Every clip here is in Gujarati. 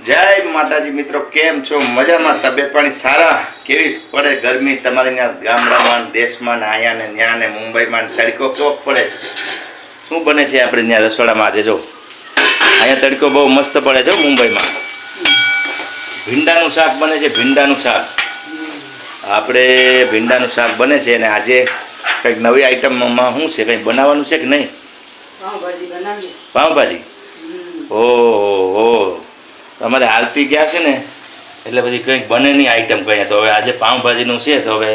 જય માતાજી મિત્રો, કેમ છો? મજામાં? તબિયત પાણી સારા? કેવી પડે ગરમી તમારે ત્યાં ગામડામાં, દેશમાં ને અહીંયા ને ત્યાં ને મુંબઈમાં તડકો કેવો પડે? શું બને છે આપણે ત્યાં રસોડામાં? આજે જો અહીંયા તડકો બહુ મસ્ત પડે છે મુંબઈમાં. ભીંડાનું શાક બને છે, ભીંડાનું શાક. આપણે ભીંડાનું શાક બને છે અને આજે કંઈક નવી આઈટમમાં શું છે, કંઈક બનાવવાનું છે કે નહીં? પાવભાજી. ઓહો, તમારે આરતી ગયા છે ને એટલે પછી કંઈક બને નહીં આઈટમ કંઈ. તો હવે આજે પાઉંભાજીનું છે તો હવે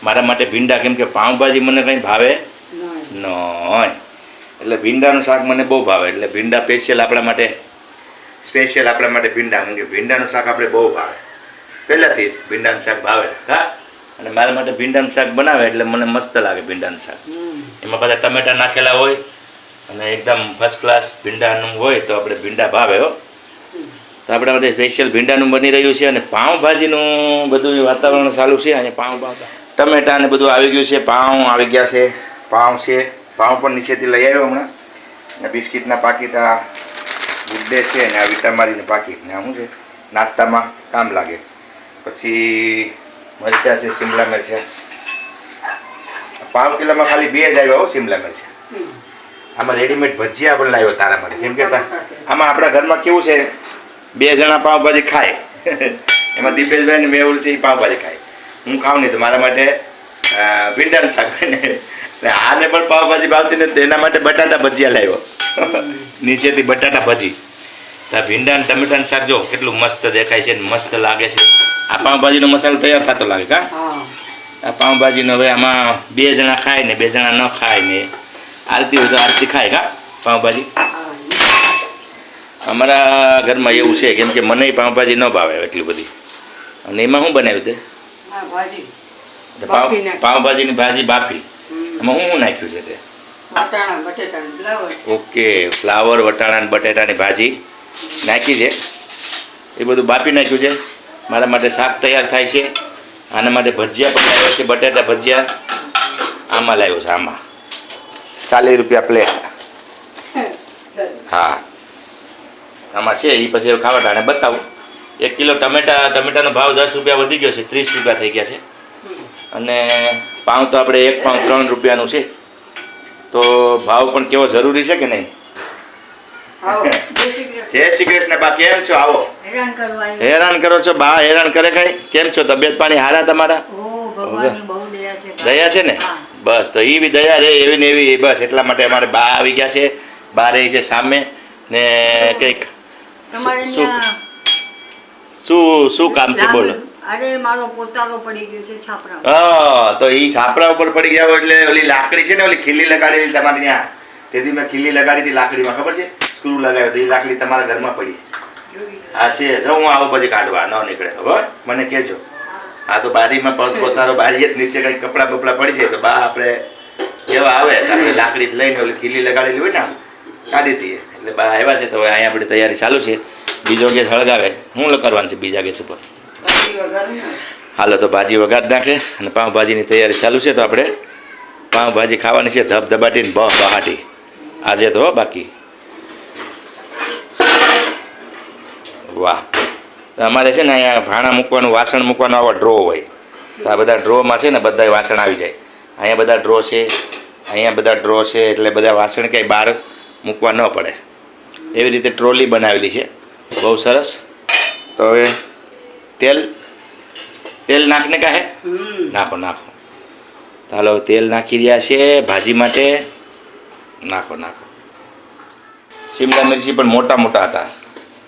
મારા માટે ભીંડા, કેમ કે પાઉંભાજી મને કંઈ ભાવે નહીં, એટલે ભીંડાનું શાક મને બહુ ભાવે. એટલે ભીંડા સ્પેશિયલ આપણા માટે ભીંડા, કેમ કે ભીંડાનું શાક આપણે બહુ ભાવે, પહેલાંથી જ ભીંડાનું શાક ભાવે. હા, અને મારા માટે ભીંડાનું શાક બનાવે એટલે મને મસ્ત લાગે ભીંડાનું શાક. એમાં બધા ટમેટા નાખેલા હોય અને એકદમ ફર્સ્ટ ક્લાસ ભીંડાનું હોય તો આપણે ભીંડા ભાવે હો. તો આપણા માટે સ્પેશિયલ ભીંડાનું બની રહ્યું છે અને પાઉંભાજીનું બધું વાતાવરણ ચાલુ છે. અહીંયા ટમેટા ને બધું આવી ગયું છે, પાઉં આવી ગયા છે, પાઉં પણ નીચેથી લઈ આવ્યો હમણાં. અને બિસ્કિટના પાકીટ, આ ગુડ્ડે છે ને આ વિટામારીનું પાકીટ ને આ શું છે, નાસ્તામાં કામ લાગે. પછી મરચાં છે, શિમલા મરચાં. પાવ કિલોમાં ખાલી 2 જ આવ્યા હો શિમલા મરચાં. આમાં રેડીમેડ ભજીયા પણ લાવ્યો તારા માટે, કેમ કે આમાં આપણા ઘરમાં કેવું છે, 2 જણા પાવભાજી ખાય. એમાં દીપેશભાઈ ને મેહુલ છે એ પાવભાજી ખાય, હું ખાઉં નહીં. તો મારા માટે ભીંડાનું શાક ને આને પણ પાવભાજી ભાવતી નથી, એના માટે બટાટા ભજીયા લાવ્યો. નીચેથી બટાટા ભજી. તો ભીંડા અને ટમેટાનું શાક જો કેટલું મસ્ત દેખાય છે, મસ્ત લાગે છે. આ પાવભાજીનો મસાલો તૈયાર થતો લાગે કા? આ પાવભાજીનો હવે આમાં 2 જણા ખાય ને 2 જણા ન ખાય ને આરતી હોય તો આરતી ખાય કા પાવભાજી. અમારા ઘરમાં એવું છે, કેમ કે મને પાવભાજી ન ભાવે એટલી બધી. અને એમાં શું બનાવ્યું તે? પાવભાજીની ભાજી બાફી. એમાં શું નાખ્યું છે તે? ઓકે, ફ્લાવર, વટાણા અને બટેટાની ભાજી નાખી છે, એ બધું બાફી નાખ્યું છે. મારા માટે શાક તૈયાર થાય છે. આના માટે ભજીયા પણ લાવ્યો છે, બટેટા ભજીયા. આમાં લાવ્યો છે, આમાં 40 રૂપિયા પ્લેટ. હા, આમાં છે એ પછી ખાવા ટાણે બતાવું. 1 કિલો ટમેટાનો ભાવ 10 રૂપિયા વધી ગયો છે, 30 રૂપિયા થઈ ગયા છે. અને પાઉં તો આપણે 1 પાઉં 3 રૂપિયાનું છે. તો ભાવ પણ કેવો જરૂરી છે કે નહીં? જય શ્રી કૃષ્ણ બા, કેમ છો? આવો. હેરાન કરો છો બા? હેરાન કરે કઈ? કેમ છો? તબિયત પાણી હારા તમારા? દયા છે ને? બસ, તો એ બી દયા રે એવી ને એવી. બસ એટલા માટે અમારે બા આવી ગયા છે. બા રહી છે સામે ને કંઈક શું કામ છે બોલો? અરે મારો પોતાનો પડી ગયો છે છાપરા. હા, તો એ છાપરા ઉપર પડી ગયા એટલે ઓલી લાકડી છે ને, ઓલી ખીલી લગાડેલી તમારી ત્યાં, તેથી મેં ખીલી લગાડી હતી લાકડીમાં, ખબર છે? સ્ક્રૂ લગાવ્યો તો એ લાકડી તમારા ઘરમાં પડી છે. હા છે, જો હું આવું પછી કાઢવા ન નીકળે તો મને કહેજો. હા, તો બારીમાં પોતાનો બારી જ નીચે કંઈક કપડાં બપડા પડી જાય તો બા આપણે જેવા આવે આપણે લાકડી લઈને ઓલી ખીલી લગાડેલી હોય ને કાઢી દઈએ. એટલે બા આવ્યા છે તો હવે અહીંયા આપણી તૈયારી ચાલુ છે. બીજો ગેસ હળગાવે, શું કરવાનું છે બીજા ગેસ ઉપર? હાલો, તો ભાજી વઘાર નાખે અને પાઉંભાજીની તૈયારી ચાલુ છે. તો આપણે પાઉંભાજી ખાવાની છે ધબધબાટીને બહાટી આજે તો બાકી. વાહ, અમારે છે ને અહીંયા ભાણા મૂકવાનું, વાસણ મૂકવાનો આવો ડ્રો હોય. તો આ બધા ડ્રોમાં છે ને બધા વાસણ આવી જાય. અહીંયા બધા ડ્રો છે, અહીંયા બધા ડ્રો છે, એટલે બધા વાસણ કંઈ બહાર મૂકવા ન પડે એવી રીતે ટ્રોલી બનાવેલી છે, બહુ સરસ. તો હવે તેલ નાખને કાહે નાખો. ચાલો, તેલ નાખી રહ્યા છે ભાજી માટે. નાખો. શિમલા મિરચી પણ મોટા હતા.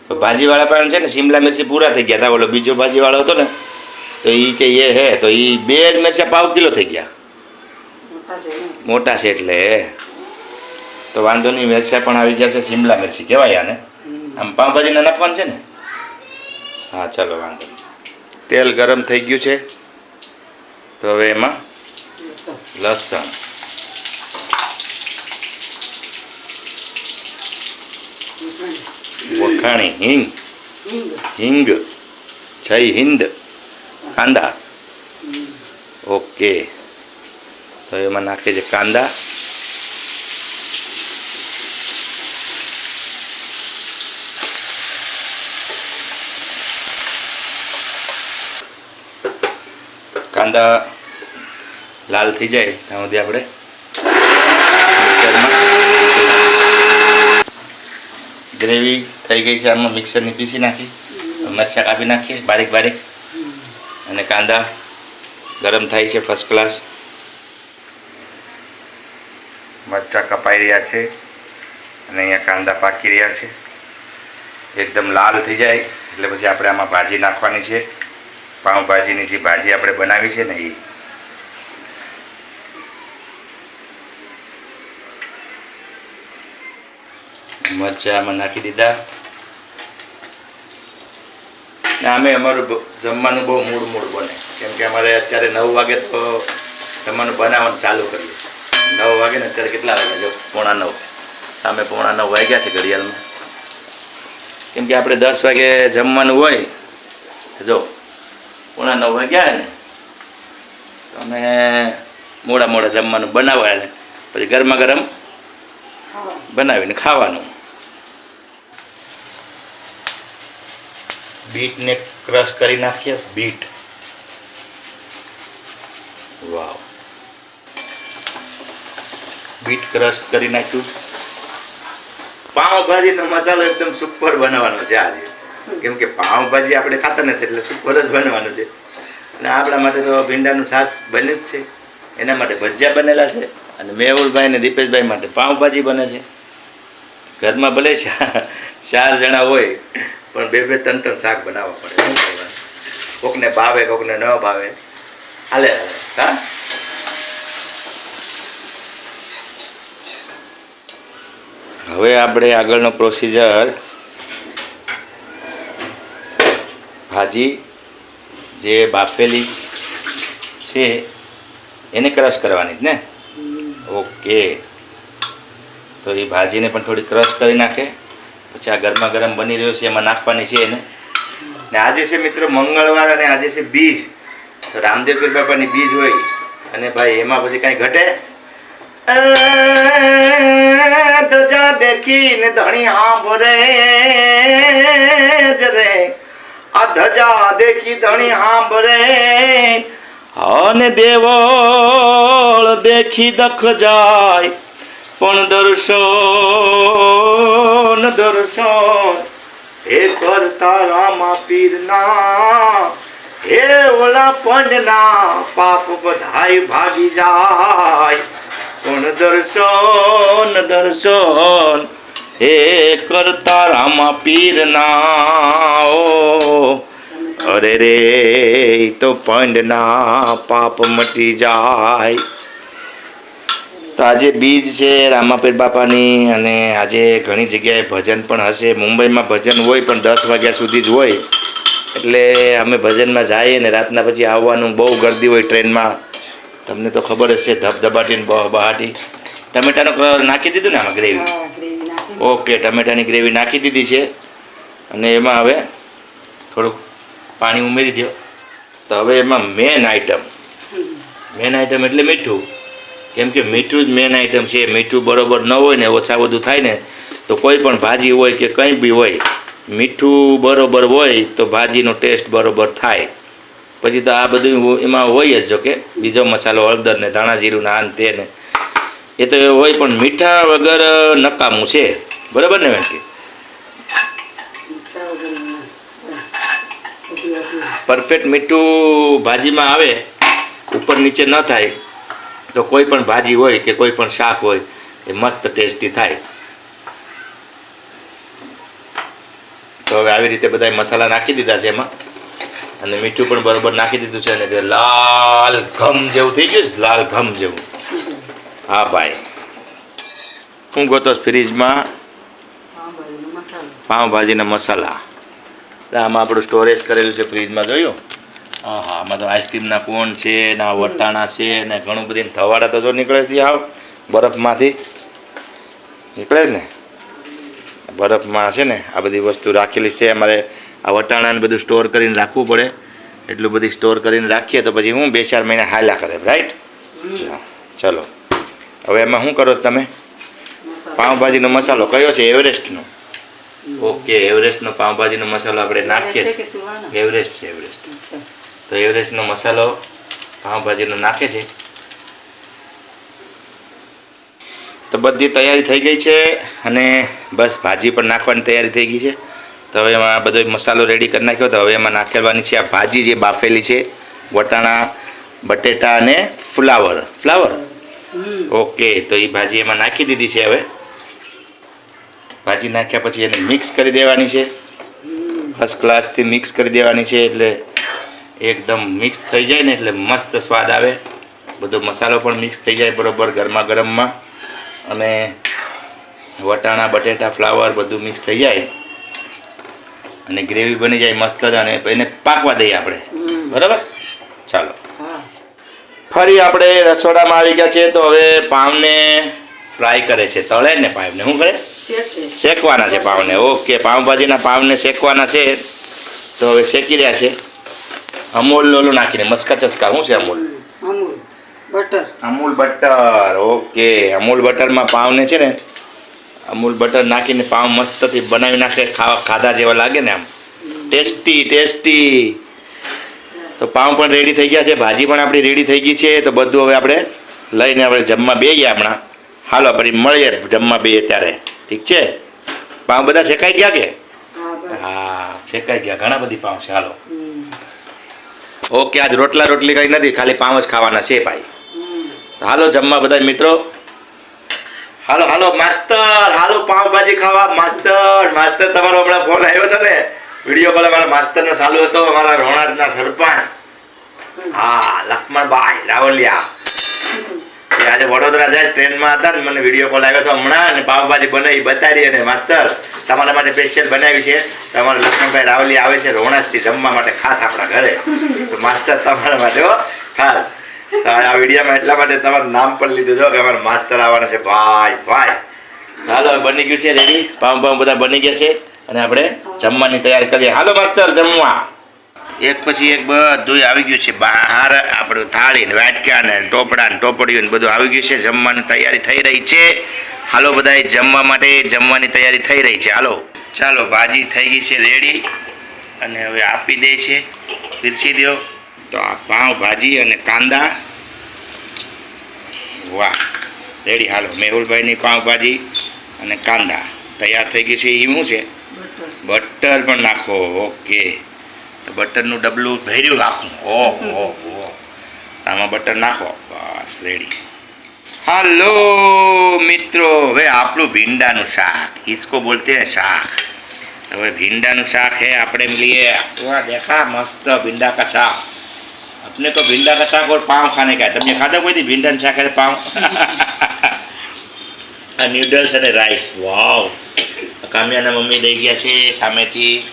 તો ભાજીવાળા પણ છે ને શિમલા મિરચી પૂરા થઈ ગયા હતા. ઓલો બીજો ભાજીવાળો હતો ને તો એ કે એ હે, તો એ 2 જ મિરચા પાવ કિલો થઈ ગયા. મોટા છે એટલે તો વાંધો નહીં. મિરચા પણ આવી ગયા છે, શિમલા મિરચી કહેવાય આને. આમ પાવભાજીને નાખવાનું છે ને. હા, ચાલો વાંધો નહીં. તેલ ગરમ થઈ ગયું છે તો હવે એમાં લસણ, વખાણી, હિંગ, જય હિન્દ, કાંદા. ઓકે, તો એમાં નાખે છે કાંદા. કાંદા લાલ થઈ જાય ત્યાં સુધી આપણે ગ્રેવી થઈ ગઈ છે. આમાં મિક્સરની પીસી નાખી, મરચાં કાપી નાખીએ બારીક બારીક, અને કાંદા ગરમ થાય છે ફર્સ્ટ ક્લાસ. મરચાં કપાઈ રહ્યા છે અને અહીંયા કાંદા પાકી રહ્યા છે. એકદમ લાલ થઈ જાય એટલે પછી આપણે આમાં ભાજી નાખવાની છે. પાઉંભાજીની જે ભાજી આપણે બનાવી છે ને એ. મરચાં આમાં નાખી દીધા. ને આમે અમારું જમવાનું બહુ મૂળ બને, કેમ કે અમારે અત્યારે 9 વાગે તો જમવાનું બનાવવાનું ચાલુ કરીએ. 9 વાગે ને અત્યારે કેટલા વાગ્યા? જો 8:45. સામે 8:45 વાગ્યા છે ઘડિયાળમાં. કેમ કે આપણે 10 વાગે જમવાનું હોય, જો 8:45 વાગ્યા ને તો અમે મોડા જમવાનું બનાવવા ને પછી ગરમા ગરમ બનાવીને ખાવાનું. બીટને ક્રશ કરી નાખીએ. બીટ, વાવ, બીટ ક્રશ કરી નાખ્યું. પાઉંભાજીનો મસાલો એકદમ સુપર બનાવવાનો છે આજે, કેમ કે પાઉંભાજી આપણે ખાતા નથી એટલે સુપર જ બનવાનું છે. અને આપણા માટે તો ભીંડાનું શાક બને જ છે, એના માટે ભજીયા બનેલા છે. અને મેહુલભાઈ ને દીપેશભાઈ માટે પાઉંભાજી બને છે. ઘરમાં ભલે 4 જણા હોય પણ 2-3 શાક બનાવવા પડે. કોકને ભાવે, કોકને ન ભાવે, હાલે. હા, હવે આપણે આગળનો પ્રોસીજર, ભાજી જે બાફેલી છે એને ક્રશ કરવાની જ ને. ઓકે, તો એ ભાજીને પણ થોડી ક્રશ કરી નાખે. પછી આ ગરમા ગરમ બની રહ્યો છે એમાં નાખવાની છે એને. ને આજે છે મિત્રો મંગળવાર અને આજે છે બીજ. તો રામદેવપીર બાપાની બીજ હોય અને ભાઈ એમાં પછી કાંઈ ઘટે. ધજા દેખીને ધણી હાંભરે જરે, આ ધજા દેખી ધણી હાંભરે, અને દેવળ દેખી દખ જાય, પણ દર્શન હે કરતા રામા પીરના, હે ઓલા પંડના પાપ બધાય ભાગી જાય, પણ દર્શન હે કરતા રામા પીરના. ઓ અરે રે, તો પંડના પાપ મટી જાય. તો આજે બીજ છે રામાપીર બાપાની, અને આજે ઘણી જગ્યાએ ભજન પણ હશે. મુંબઈમાં ભજન હોય પણ 10 વાગ્યા સુધી જ હોય, એટલે અમે ભજનમાં જઈએ ને રાતના પછી આવવાનું બહુ ગરદી હોય ટ્રેનમાં. તમને તો ખબર જ છે, ધબધબાટી ને બહાટી. ટમેટાનું નાખી દીધું ને આમાં ગ્રેવી? ઓકે, ટમેટાની ગ્રેવી નાખી દીધી છે અને એમાં હવે થોડુંક પાણી ઉમેરી દો. તો હવે એમાં મેન આઈટમ એટલે મીઠું. કેમ કે મીઠું જ મેન આઈટમ છે. મીઠું બરોબર ન હોય ને, ઓછા વધુ થાય ને, તો કોઈ પણ ભાજી હોય કે કંઈ બી હોય, મીઠું બરોબર હોય તો ભાજીનો ટેસ્ટ બરોબર થાય. પછી તો આ બધું એમાં હોય જ. જો કે બીજો મસાલો, હળદર ને ધાણા જીરું ને આ ને તે ને એ તો હોય, પણ મીઠા વગર નકામું છે. બરાબર ને વેંકી? પરફેક્ટ મીઠું ભાજીમાં આવે, ઉપર નીચે ન થાય, તો કોઈ પણ ભાજી હોય કે કોઈ પણ શાક હોય એ મસ્ત ટેસ્ટી થાય. તો હવે આવી રીતે બધા મસાલા નાખી દીધા છે એમાં, અને મીઠું પણ બરોબર નાખી દીધું છે, અને લાલ ઘમ જેવું થઈ ગયું છે. લાલ ઘમ જેવું. હા ભાઈ, હું ગોતો ફ્રીજમાં પાઉંભાજીના મસાલા. આમાં આપણું સ્ટોરેજ કરેલું છે ફ્રીજમાં, જોયું? હા, આમાં તો આઈસ્ક્રીમના કોન છે, ના વટાણા છે, ને ઘણું બધું. ધવાડા તો જો નીકળે છે, આવ બરફમાંથી નીકળે ને, બરફમાં છે ને આ બધી વસ્તુ રાખેલી છે. અમારે આ વટાણાને બધું સ્ટોર કરીને રાખવું પડે, એટલું બધી સ્ટોર કરીને રાખીએ તો પછી હું 2-4 મહિના હાલ્યા કરે. રાઈટ? ચલો, હવે એમાં શું કરો તમે? પાઉંભાજીનો મસાલો કયો છે? એવરેસ્ટનો. ઓકે, એવરેસ્ટનો પાઉંભાજીનો મસાલો આપણે નાખીએ. એવરેસ્ટ છે, એવરેસ્ટ. તો એવરેસ્ટનો મસાલો પાઉંભાજીનું નાખે છે. તો બધી તૈયારી થઈ ગઈ છે અને બસ ભાજી પણ નાખવાની તૈયારી થઈ ગઈ છે. તો હવે એમાં બધો મસાલો રેડી કરી નાખ્યો. તો હવે એમાં નાખવાની છે આ ભાજી જે બાફેલી છે, વટાણા, બટેટા અને ફ્લાવર. ઓકે, તો એ ભાજી એમાં નાખી દીધી છે. હવે ભાજી નાખ્યા પછી એને મિક્સ કરી દેવાની છે. ફર્સ્ટ ક્લાસથી મિક્સ કરી દેવાની છે, એટલે એકદમ મિક્સ થઈ જાય ને એટલે મસ્ત સ્વાદ આવે. બધો મસાલો પણ મિક્સ થઈ જાય બરોબર ગરમા ગરમમાં, અને વટાણા, બટેટા, ફ્લાવર બધું મિક્સ થઈ જાય અને ગ્રેવી બની જાય મસ્ત જ. અને એને પાકવા દઈએ આપણે. બરાબર, ચાલો ફરી આપણે રસોડામાં આવી ગયા છે. તો હવે પાવને ફ્રાય કરે છે, તળે ને પાવને શું કરે? શેકવાના છે પાવને. ઓકે, પાવભાજીના પાવને શેકવાના છે. તો હવે શેકી રહ્યા છે. અમૂલ ઓલું નાખીને મસ્કા ચસ્કા. શું છે અમૂલ? અમૂલ બટર. ઓકે, અમૂલ બટરમાં પાવને છે ને અમૂલ બટર નાખીને પાવ મસ્તથી બનાવી નાખે. ખાધા જેવા લાગે ને, આમ ટેસ્ટી. તો પાવ પણ રેડી થઈ ગયા છે, ભાજી પણ આપણી રેડી થઈ ગઈ છે. તો બધું હવે આપણે લઈને આપણે જમવા બે ગયા હમણાં. હાલો ફરી મળીએ જમવા બે ત્યારે. ઠીક છે? પાવ બધા શેકાઈ ગયા કે? હા, શેકાઈ ગયા. ઘણા બધી પાવ છે. હાલો. ઓકે, આજ રોટલી કંઈ નથી, ખાલી પાવ જ ખાવાના છે ભાઈ. તો હાલો જમવા બધા મિત્રો. હાલો માસ્તર, હાલો પાવભાજી ખાવા. માસ્તર તમારો હમણાં ફોન આવ્યો હતો ને, વિડીયો કોલ અમારા માસ્તરનો ચાલુ હતો, અમારા રોણાદના સરપંચ. હા, લક્ષ્મણભાઈ રાવલિયા. એ આજે વડોદરા જાય ટ્રેનમાં હતા ને, મને વિડીયો કોલ આવ્યો હતો હમણાં, અને પાવભાજી બનાવી બતાડી. અને માસ્તર તમારા માટે સ્પેશિયલ બનાવી છે. તમારા લક્ષ્મણભાઈ રાવલિયા આવે છે રોણાસથી જમવા માટે ખાસ આપણા ઘરે. તો માસ્તર તમારા માટે ખાસ. તો આ વિડીયોમાં એટલા માટે તમારું નામ પણ લીધું છે કે અમારા માસ્તર આવવાના છે. ભાઈ હાલો, બની ગયું છે રેડી. પાવ બધા બની ગયા છે અને આપણે જમવાની તૈયારી કરીએ. હાલો માસ્તર જમવા. એક પછી એક બધું આવી ગયું છે બહાર. આપણું થાળી ને વાટકા ને ટોપડા ને ટોપડીઓ ને બધું આવી ગયું છે. જમવાની તૈયારી થઈ રહી છે. હાલો બધાય જમવા માટે જમવાની તૈયારી થઈ રહી છે. હાલો ચાલો, ભાજી થઈ ગઈ છે રેડી અને હવે આપી દે છે. પીરસી દો. તો આ પાવ ભાજી અને કાંદા. વાહ, રેડી. હાલો, મેહુલભાઈની પાવભાજી અને કાંદા તૈયાર થઈ ગઈ છે. એ શું છે? બટર પણ નાખો. ઓકે, તો બટરનું ડબલું ભર્યું રાખું. ઓહો, આમાં બટર નાખો. બસ રેડી. હાલો મિત્રો, હવે આપણું ભીંડાનું શાક, इसको बोलते हैं શાક. હવે ભીંડાનું શાક है આપણે लिए. देखा मस्त भींडा का शाक. अपने को भींडा का शाक और पाव खाने का है. तुमने खाधा कोई भींडा शाक है पाव? નૂડલ્સ અને રાઈસ. વાવ, કામ્યાના મમ્મી દઈ ગયા છે સામેથી.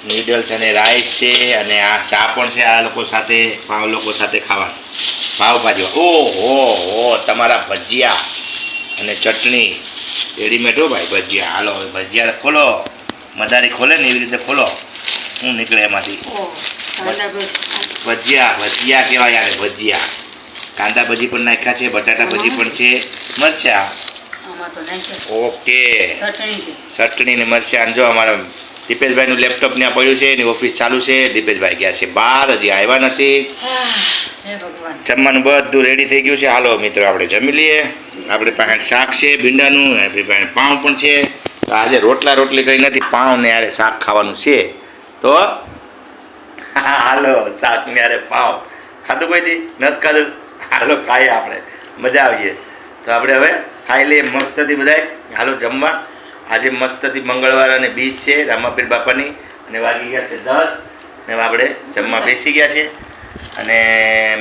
નૂડલ્સ અને રાઈસ છે, અને આ ચા પણ છે. આ લોકો સાથે, પાવ લોકો સાથે ખાવાનું. પાવભાજી. ઓહો, તમારા ભજીયા અને ચટણી રેડીમેડ હો ભાઈ. ભજીયા. હાલો ભજીયા ખોલો. મદારી ખોલે ને એવી રીતે ખોલો. શું નીકળે એમાંથી? ભજીયા કહેવાય યાર, ભજીયા. કાંદા ભજી પણ નાખ્યા છે, બટાટા ભજી પણ છે, મરચા. ઓકે, ચટણી ને મરચાં. જો અમારા દીપેશભાઈનું લેપટોપ ત્યાં પડ્યું છે, એની ઓફિસ ચાલુ છે. દીપેશભાઈ ગયા છે બહાર, હજી આવ્યા નથી. જમવાનું બધું રેડી થઈ ગયું છે. હાલો મિત્રો આપણે જમી લઈએ. આપણી પાસે શાક છે ભીંડાનું, આપણી પાસે પાઉં પણ છે. તો આજે રોટલી કંઈ નથી, પાઉં ને યારે શાક ખાવાનું છે. તો હાલો, શાક ને યારે પાઉં. ખાધું કોઈથી નથી ખાધું? હાલો ખાઈએ, આપણે મજા આવીએ. તો આપણે હવે ખાઈ લઈએ મસ્તથી બધાય. હાલો જમવા. આજે મસ્તથી મંગળવાર અને બીજ છે રામાપીર બાપાની, અને વાગી ગયા છે 10 ને આપણે જમવા બેસી ગયા છે. અને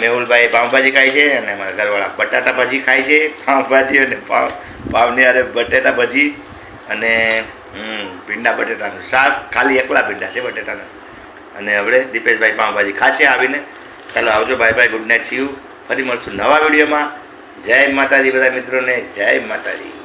મેહુલભાઈ પાવભાજી ખાય છે, અને મારા ઘરવાળા બટાટા ભાજી ખાય છે. પાવભાજી અને પાવની હારે બટેટા ભાજી અને ભીંડા બટેટાનું શાક. ખાલી એકલા ભીંડા છે બટેટાના. અને હવે દીપેશભાઈ પાવભાજી ખાશે આવીને. ચાલો આવજો, bye, good night, see you. ફરી મળશું નવા વિડીયોમાં. જય માતાજી બધા મિત્રોને, જય માતાજી.